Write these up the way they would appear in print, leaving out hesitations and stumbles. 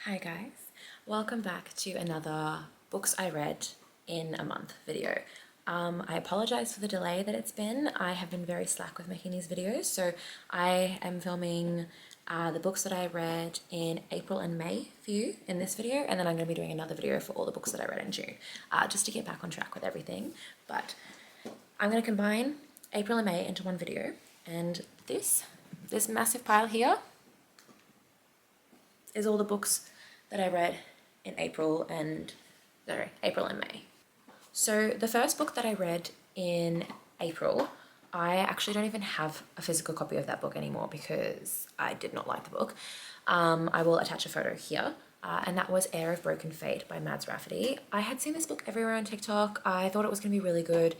Hi guys, welcome back to another books I read in a month video. I apologize for the delay that it's been. I have been very slack with making these videos, so I am filming the books that I read in April and May for you in this video, and then I'm going to be doing another video for all the books that I read in June, just to get back on track with everything. But I'm going to combine April and May into one video, and this massive pile here is all the books that I read in April and May. So the first book that I read in April, I actually don't even have a physical copy of that book anymore because I did not like the book. I will attach a photo here. And that was Heir of Broken Fate by Mads Rafferty. I had seen this book everywhere on TikTok. I thought it was going to be really good.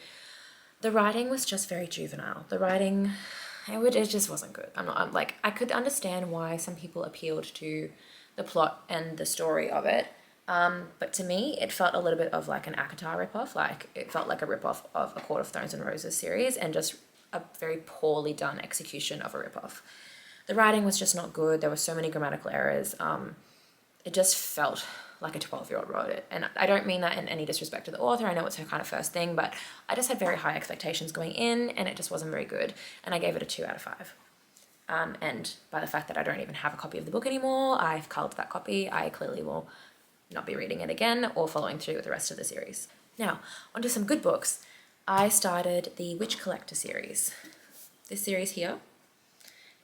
The writing was just very juvenile. It just wasn't good. I could understand why some people appealed to the plot and the story of it. But to me, it felt a little bit of like an ACOTAR ripoff. Like it felt like a ripoff of A Court of Thorns and Roses series and just a very poorly done execution of a ripoff. The writing was just not good. There were so many grammatical errors. It just felt like a 12-year-old wrote it. And I don't mean that in any disrespect to the author. I know it's her kind of first thing, but I just had very high expectations going in and it just wasn't very good. And I gave it a 2 out of 5. And by the fact that I don't even have a copy of the book anymore, I've culled that copy. I clearly will not be reading it again or following through with the rest of the series. Now, onto some good books. I started the Witch Collector series. This series here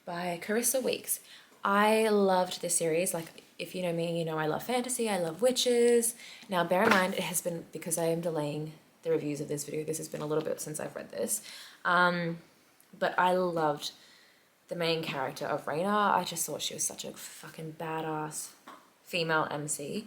by Carissa Weeks. I loved this series. Like, if you know me, you know I love fantasy, I love witches. Now, bear in mind, it has been, because I am delaying the reviews of this video, this has been a little bit since I've read this. But I loved the main character of Raina. I just thought she was such a fucking badass female MC.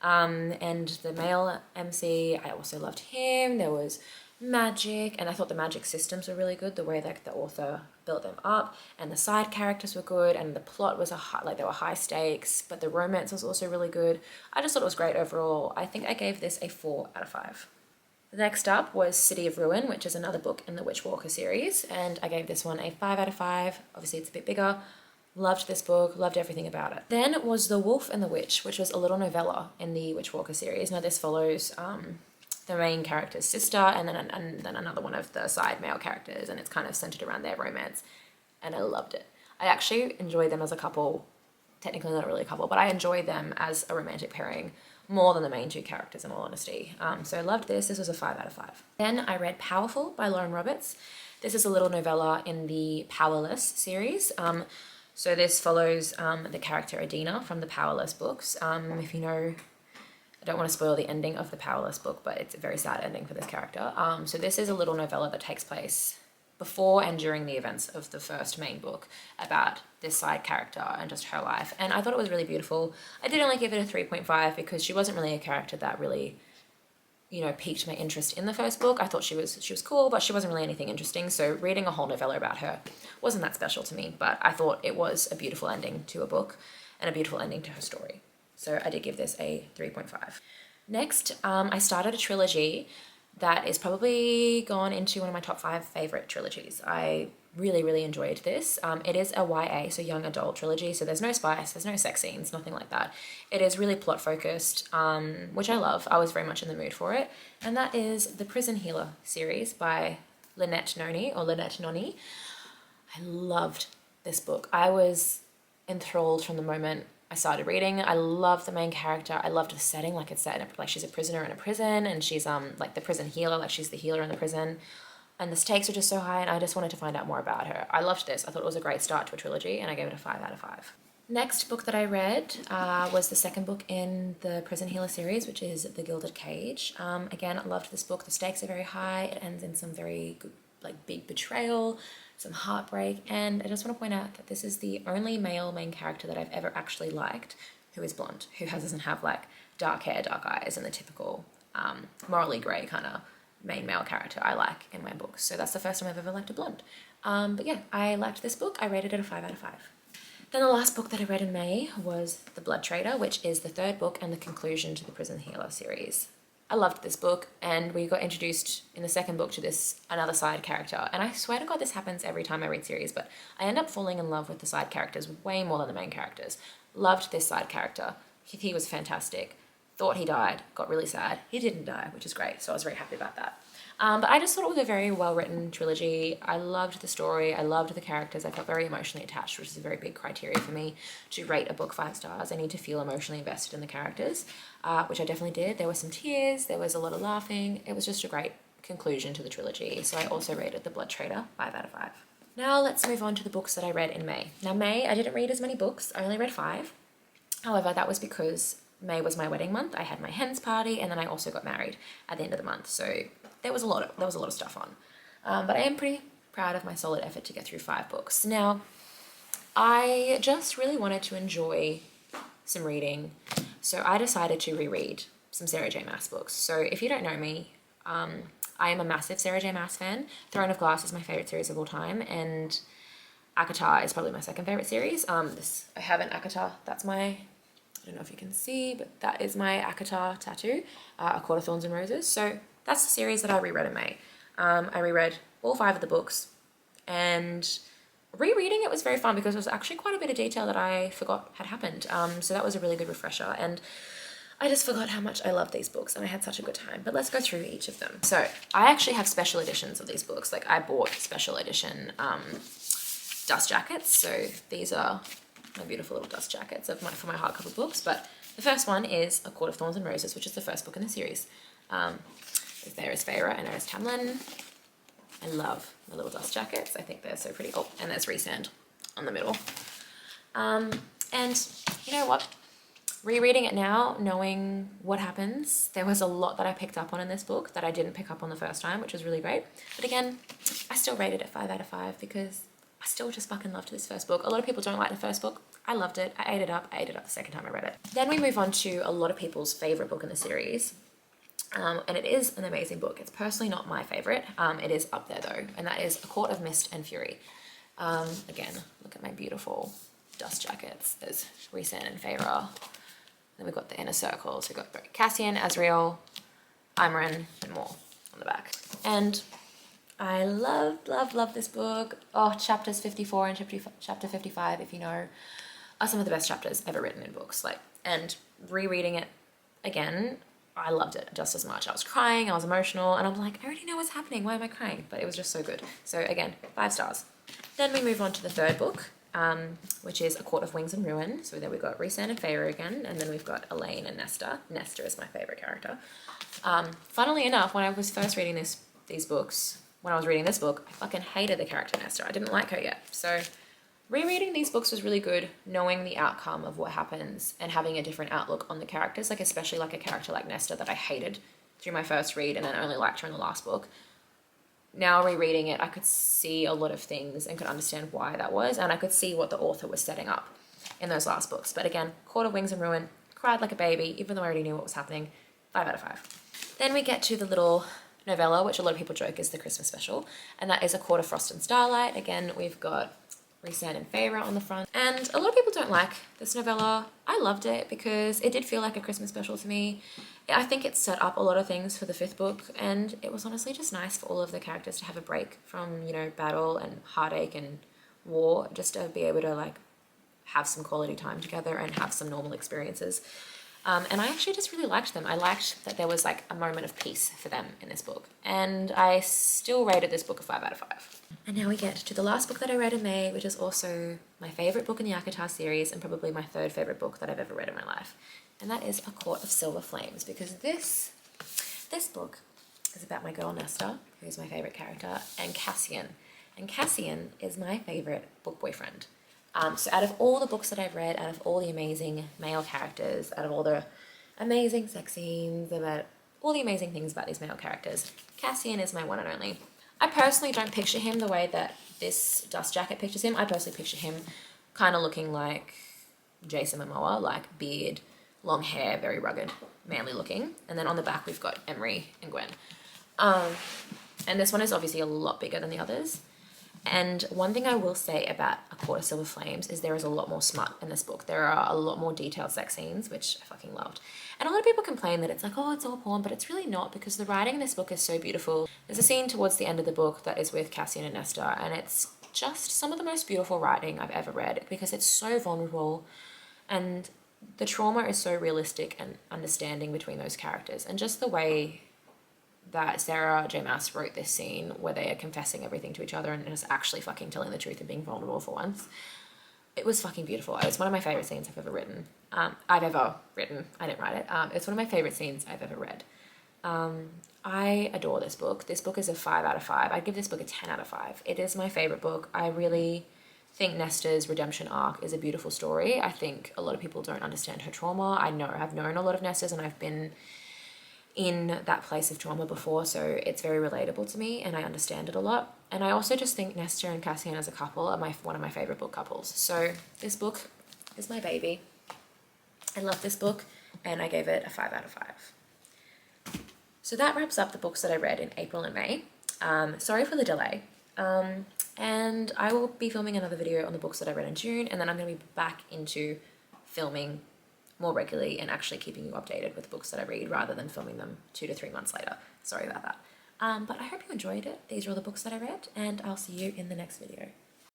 And the male MC, I also loved him. There was magic, and I thought the magic systems were really good, the way like the author built them up, and the side characters were good, and the plot was there were high stakes, but the romance was also really good. I just thought it was great overall. I think I gave this a 4 out of 5. Next up was City of Ruin, which is another book in the Witchwalker series, and I gave this one a 5 out of 5. Obviously it's a bit bigger. Loved this book, loved everything about it. Then was The Wolf and the Witch, which was a little novella in the Witchwalker series. Now this follows the main character's sister and then another one of the side male characters, and it's kind of centered around their romance, and I loved it. I actually enjoyed them as a couple, technically not really a couple, but I enjoyed them as a romantic pairing more than the main 2 characters, in all honesty. So I loved this. This was a 5 out of 5. Then I read Powerful by Lauren Roberts. This is a little novella in the Powerless series. So this follows the character Adina from the Powerless books. If you know, I don't want to spoil the ending of the Powerless book, but it's a very sad ending for this character. So this is a little novella that takes place before and during the events of the first main book about this side character and just her life. And I thought it was really beautiful. I did only give it a 3.5 because she wasn't really a character that really, piqued my interest in the first book. I thought she was cool, but she wasn't really anything interesting. So reading a whole novella about her wasn't that special to me, but I thought it was a beautiful ending to a book and a beautiful ending to her story. So I did give this a 3.5. Next, I started a trilogy that is probably gone into one of my top 5 favorite trilogies. I really, really enjoyed this. It is a YA, so young adult trilogy, so there's no spice, there's no sex scenes, nothing like that. It is really plot focused, which I love. I was very much in the mood for it. And that is the Prison Healer series by Lynette Noni. I loved this book. I was enthralled from the moment I started reading. I loved the main character. I loved the setting, like it's set in like she's a prisoner in a prison, and she's like the prison healer, like she's the healer in the prison, and the stakes are just so high, and I just wanted to find out more about her. I loved this. I thought it was a great start to a trilogy, and I gave it a 5 out of 5. Next book that I read was the second book in the Prison Healer series, which is The Gilded Cage. Again, I loved this book. The stakes are very high. It ends in some very good, like big betrayal, some heartbreak, and I just want to point out that this is the only male main character that I've ever actually liked who is blonde, who doesn't have like dark hair, dark eyes, and the typical morally grey kind of main male character I like in my books. So that's the first time I've ever liked a blonde. But yeah, I liked this book. I rated it a 5 out of 5. Then the last book that I read in May was The Blood Trader, which is the third book and the conclusion to the Prison Healer series. I loved this book, and we got introduced in the second book to this another side character, and I swear to God this happens every time I read series, but I end up falling in love with the side characters way more than the main characters. Loved this side character. he was fantastic. Thought he died, got really sad. He didn't die, which is great. So I was very happy about that. But I just thought it was a very well-written trilogy. I loved the story. I loved the characters. I felt very emotionally attached, which is a very big criteria for me to rate a book 5 stars. I need to feel emotionally invested in the characters, which I definitely did. There were some tears. There was a lot of laughing. It was just a great conclusion to the trilogy. So I also rated The Blood Trader 5 out of 5. Now let's move on to the books that I read in May. Now May, I didn't read as many books. I only read 5. However, that was because May was my wedding month. I had my hens party, and then I also got married at the end of the month. So there was a lot of stuff on. But I am pretty proud of my solid effort to get through 5 books. Now, I just really wanted to enjoy some reading, so I decided to reread some Sarah J Maas books. So if you don't know me, I am a massive Sarah J Maas fan. Throne of Glass is my favorite series of all time, and ACOTAR is probably my second favorite series. I have an ACOTAR. That's my, I don't know if you can see, but that is my ACOTAR tattoo, A Court of Thorns and Roses. So that's the series that I reread in May. I reread all 5 of the books, and rereading it was very fun because there was actually quite a bit of detail that I forgot had happened. So that was a really good refresher, and I just forgot how much I love these books, and I had such a good time. But let's go through each of them. So I actually have special editions of these books. Like I bought special edition dust jackets. So these are my beautiful little dust jackets for my hardcover books. But the first one is A Court of Thorns and Roses, which is the first book in the series. There is Feyre and there is Tamlin. I love my little dust jackets. I think they're so pretty. Oh, and there's Rhysand on the middle. And you know what? Rereading it now, knowing what happens, there was a lot that I picked up on in this book that I didn't pick up on the first time, which was really great. But again, I still rated it 5 out of 5 because I still just fucking loved this first book. A lot of people don't like the first book. I loved it. I ate it up. I ate it up the second time I read it. Then we move on to a lot of people's favorite book in the series. And it is an amazing book. It's personally not my favorite. It is up there though, and that is A Court of Mist and Fury. Again, look at my beautiful dust jackets. There's Rhysand and Feyre. Then we've got the inner circles. We've got Cassian, Azriel, Imran, and more on the back. And I love, love, love this book. Oh, chapters 54 and chapter 55, if you know, are some of the best chapters ever written in books. And rereading it again, I loved it just as much. I was crying, I was emotional, and I'm like, I already know what's happening. Why am I crying? But it was just so good. So again, 5 stars. Then we move on to the third book, which is A Court of Wings and Ruin. So there we've got Rhysand and Feyre again, and then we've got Elaine and Nesta. Nesta is my favorite character. Funnily enough, when I was first reading these books, when I was reading this book, I fucking hated the character Nesta. I didn't like her yet. So rereading these books was really good, knowing the outcome of what happens and having a different outlook on the characters, like especially like a character like Nesta that I hated through my first read and then only liked her in the last book. Now rereading it, I could see a lot of things and could understand why that was, and I could see what the author was setting up in those last books. But again, Court of Wings and Ruin, cried like a baby, even though I already knew what was happening. 5 out of 5. Then we get to the little novella, which a lot of people joke is the Christmas special, and that is A Court of Frost and Starlight. Again, we've got Rhysand and Feyre on the front. And a lot of people don't like this novella. I loved it because it did feel like a Christmas special to me. I think it set up a lot of things for the 5th book, and it was honestly just nice for all of the characters to have a break from, you know, battle and heartache and war, just to be able to like have some quality time together and have some normal experiences. And I actually just really liked them. I liked that there was like a moment of peace for them in this book. And I still rated this book a 5 out of 5. And now we get to the last book that I read in May, which is also my favorite book in the ACOTAR series and probably my 3rd favorite book that I've ever read in my life. And that is A Court of Silver Flames, because this book is about my girl Nesta, who's my favorite character, and Cassian. And Cassian is my favorite book boyfriend. So out of all the books that I've read, out of all the amazing male characters, out of all the amazing sex scenes, about all the amazing things about these male characters, Cassian is my one and only. I personally don't picture him the way that this dust jacket pictures him. I personally picture him kind of looking like Jason Momoa, like beard, long hair, very rugged, manly looking. And then on the back, we've got Emery and Gwen. And this one is obviously a lot bigger than the others. And one thing I will say about A Court of Silver Flames is there is a lot more smut in this book. There are a lot more detailed sex scenes, which I fucking loved. And a lot of people complain that it's like, oh, it's all porn, but it's really not, because the writing in this book is so beautiful. There's a scene towards the end of the book that is with Cassian and Nesta, and it's just some of the most beautiful writing I've ever read because it's so vulnerable. And the trauma is so realistic and understanding between those characters, and just the way that Sarah J. Maas wrote this scene where they are confessing everything to each other and just actually fucking telling the truth and being vulnerable for once. It was fucking beautiful. It's one of my favorite scenes I've ever written. I didn't write it. It's one of my favorite scenes I've ever read. I adore this book. This book is a 5 out of 5. I'd give this book a 10 out of 5. It is my favorite book. I really think Nesta's redemption arc is a beautiful story. I think a lot of people don't understand her trauma. I've known a lot of Nestas, and I've been in that place of trauma before, so it's very relatable to me and I understand it a lot. And I also just think Nesta and Cassian as a couple are one of my favorite book couples. So this book is my baby. I love this book and I gave it a 5 out of 5. So that wraps up the books that I read in April and May. Sorry for the delay. And I will be filming another video on the books that I read in June, and then I'm going to be back into filming more regularly and actually keeping you updated with books that I read rather than filming them 2 to 3 months later. Sorry about that. But I hope you enjoyed it. These are all the books that I read, and I'll see you in the next video.